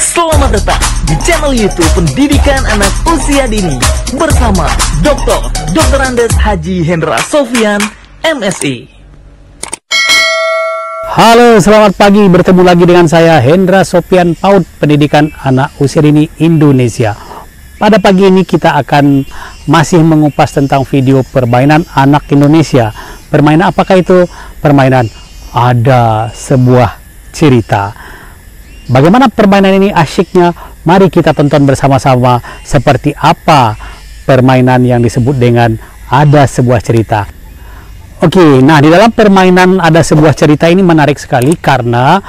Selamat datang di channel YouTube Pendidikan Anak Usia Dini bersama Dr. Andes Haji Hendra Sofian, MSI. Halo, selamat pagi. Bertemu lagi dengan saya Hendra Sofian, PAUD Pendidikan Anak Usia Dini Indonesia. Pada pagi ini kita akan masih mengupas tentang video permainan anak Indonesia. Permainan apakah itu? Permainan ada sebuah cerita. Bagaimana permainan ini asyiknya? Mari kita tonton bersama-sama seperti apa permainan yang disebut dengan ada sebuah cerita. Oke, nah di dalam permainan ada sebuah cerita ini menarik sekali karena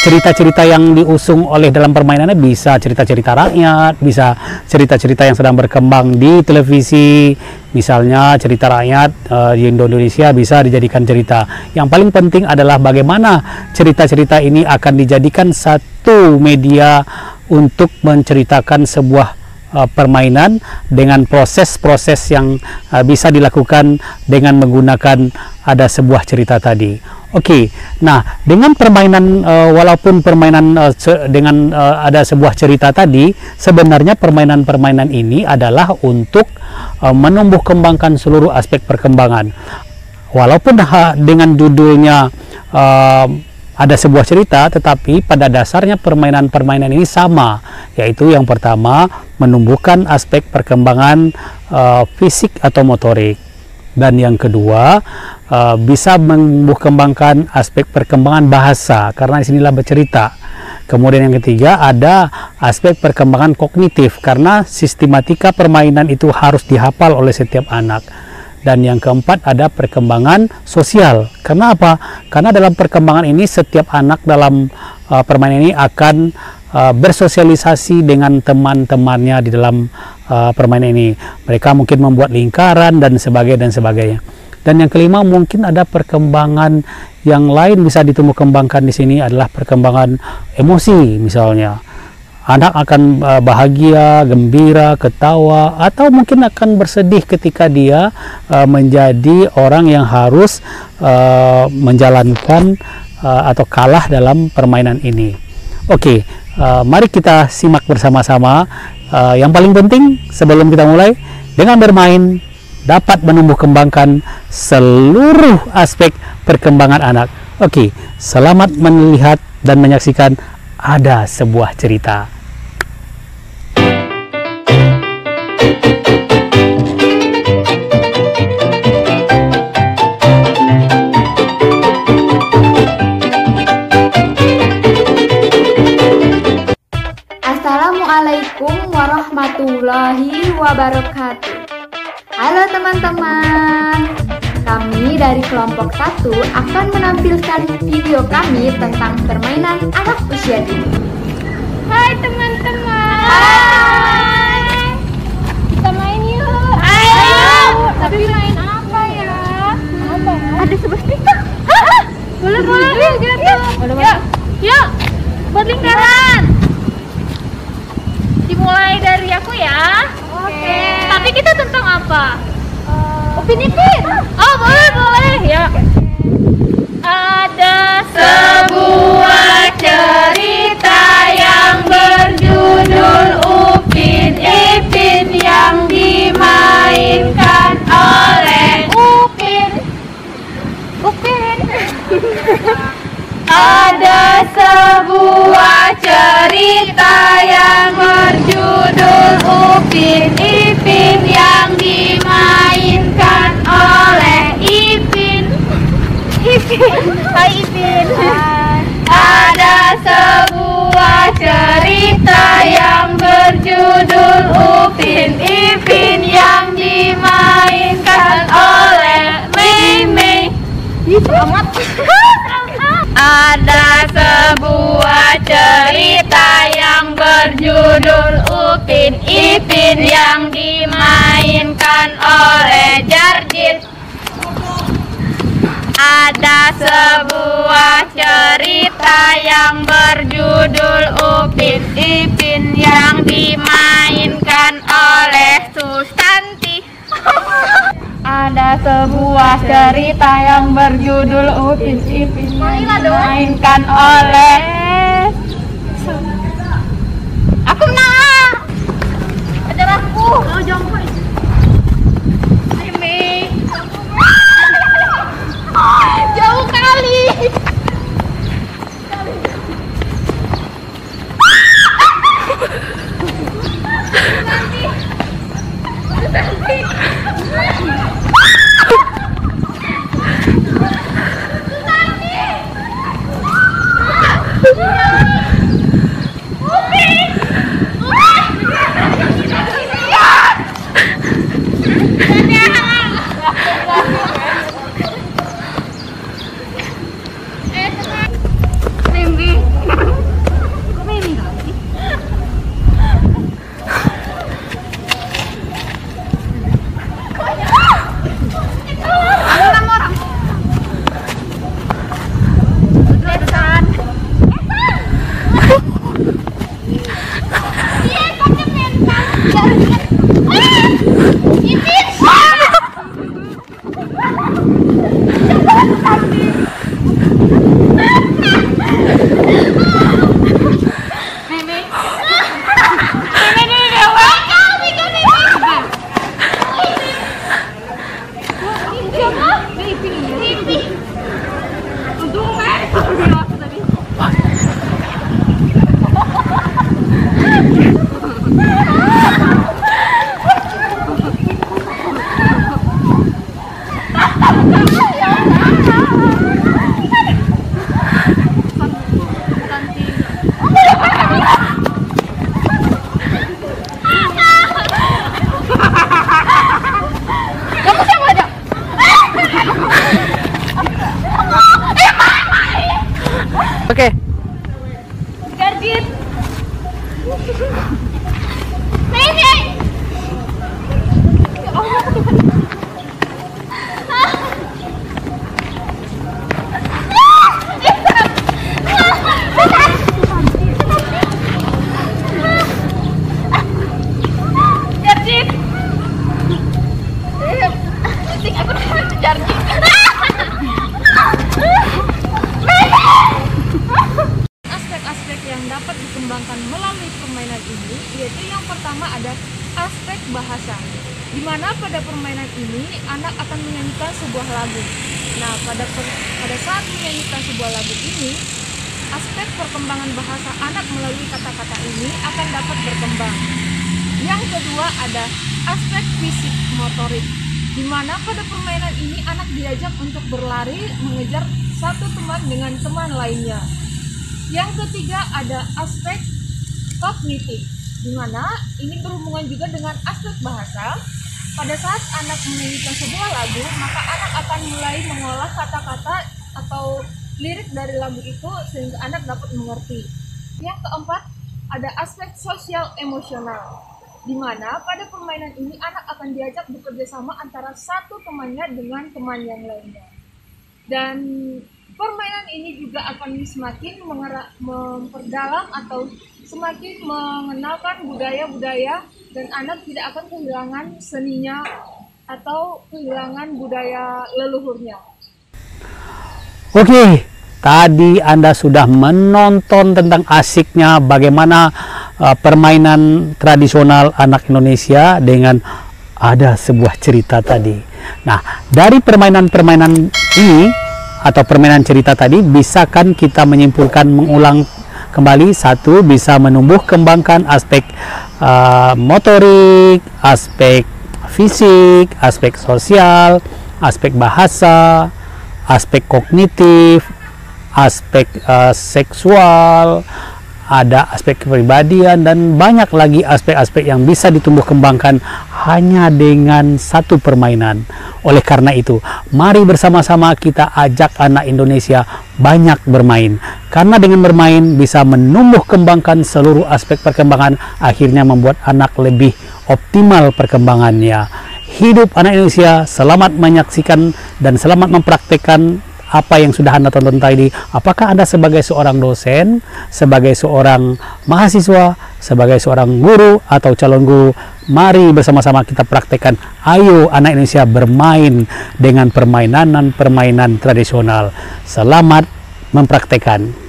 cerita-cerita yang diusung oleh dalam permainannya bisa cerita-cerita rakyat, bisa cerita-cerita yang sedang berkembang di televisi, misalnya cerita rakyat di Indonesia bisa dijadikan cerita. Yang paling penting adalah bagaimana cerita-cerita ini akan dijadikan satu media untuk menceritakan sebuah permainan dengan proses-proses yang bisa dilakukan dengan menggunakan ada sebuah cerita tadi. Oke, nah dengan permainan walaupun permainan dengan ada sebuah cerita tadi, sebenarnya permainan-permainan ini adalah untuk menumbuh kembangkan seluruh aspek perkembangan. Walaupun dengan judulnya ada sebuah cerita, tetapi pada dasarnya permainan-permainan ini sama, yaitu yang pertama menumbuhkan aspek perkembangan fisik atau motorik, dan yang kedua bisa menumbuh kembangkan aspek perkembangan bahasa, karena disinilah bercerita. Kemudian yang ketiga ada aspek perkembangan kognitif, karena sistematika permainan itu harus dihafal oleh setiap anak. Dan yang keempat ada perkembangan sosial. Karena apa? Karena dalam perkembangan ini setiap anak dalam permainan ini akan bersosialisasi dengan teman-temannya di dalam permainan ini. Mereka mungkin membuat lingkaran dan sebagainya. Dan yang kelima mungkin ada perkembangan yang lain bisa ditumbuh kembangkan di sini adalah perkembangan emosi misalnya. Anak akan bahagia, gembira, ketawa, atau mungkin akan bersedih ketika dia menjadi orang yang harus menjalankan atau kalah dalam permainan ini. Oke, mari kita simak bersama-sama. Yang paling penting sebelum kita mulai, dengan bermain dapat menumbuh kembangkan seluruh aspek perkembangan anak. Oke, selamat melihat dan menyaksikan ada sebuah cerita. Assalamualaikum warahmatullahi wabarakatuh. Halo teman-teman, kami dari kelompok 1 akan menampilkan video kami tentang permainan anak usia dini. Hai teman-teman. Hai. Kita main yuk. Ayo. Tapi main apa ya? Apa? Ada sebuah cerita. Boleh. Yuk. Buat lingkaran. Dimulai dari aku ya. Oke. Tapi kita tentang apa? Upin Ipin. Oh boleh ya. Ada sebuah cerita yang berjudul Upin Ipin yang dimainkan oleh Upin. Ada sebuah cerita yang berjudul Upin Ipin yang dimainkan oleh Ipin. Hai Ipin. Ada sebuah cerita yang berjudul Upin Ipin yang dimainkan oleh Mei. Selamat. Ada sebuah cerita yang berjudul Upin Ipin yang dimainkan oleh Jarjit. Ada sebuah cerita yang berjudul Upin Ipin yang dimainkan oleh Susanti. Ada sebuah cerita yang berjudul Upin Ipin yang dimainkan oleh Oke. Garjit. Sini. Ya Allah. Garjit. Aku Garjit. Aspek-aspek yang dapat dikembangkan melalui permainan ini yaitu yang pertama ada aspek bahasa, di mana pada permainan ini anak akan menyanyikan sebuah lagu. Nah, pada saat menyanyikan sebuah lagu ini, aspek perkembangan bahasa anak melalui kata-kata ini akan dapat berkembang. Yang kedua ada aspek fisik motorik, di mana pada permainan ini anak diajak untuk berlari mengejar satu teman dengan teman lainnya. Yang ketiga ada aspek kognitif, di mana ini berhubungan juga dengan aspek bahasa. Pada saat anak menyanyikan sebuah lagu, maka anak akan mulai mengolah kata-kata atau lirik dari lagu itu sehingga anak dapat mengerti. Yang keempat ada aspek sosial emosional, di mana pada permainan ini anak akan diajak bekerja sama antara satu temannya dengan teman yang lainnya. Dan permainan ini juga akan semakin memperdalam atau semakin mengenalkan budaya-budaya, dan anak tidak akan kehilangan seninya atau kehilangan budaya leluhurnya. Oke, tadi Anda sudah menonton tentang asiknya bagaimana permainan tradisional anak Indonesia dengan ada sebuah cerita tadi. Nah, dari permainan-permainan ini atau permainan cerita tadi, bisa kan kita menyimpulkan, mengulang kembali, satu, bisa menumbuh kembangkan aspek motorik, aspek fisik, aspek sosial, aspek bahasa, aspek kognitif, aspek seksual, ada aspek kepribadian, dan banyak lagi aspek-aspek yang bisa ditumbuh kembangkan hanya dengan satu permainan. Oleh karena itu, mari bersama-sama kita ajak anak Indonesia banyak bermain, karena dengan bermain bisa menumbuh kembangkan seluruh aspek perkembangan, akhirnya membuat anak lebih optimal perkembangannya. Hidup anak Indonesia, selamat menyaksikan dan selamat mempraktekkan apa yang sudah Anda tonton tadi. Apakah Anda sebagai seorang dosen, sebagai seorang mahasiswa, sebagai seorang guru atau calon guru, mari bersama-sama kita praktekkan. Ayo anak Indonesia bermain dengan permainan tradisional. Selamat mempraktekkan.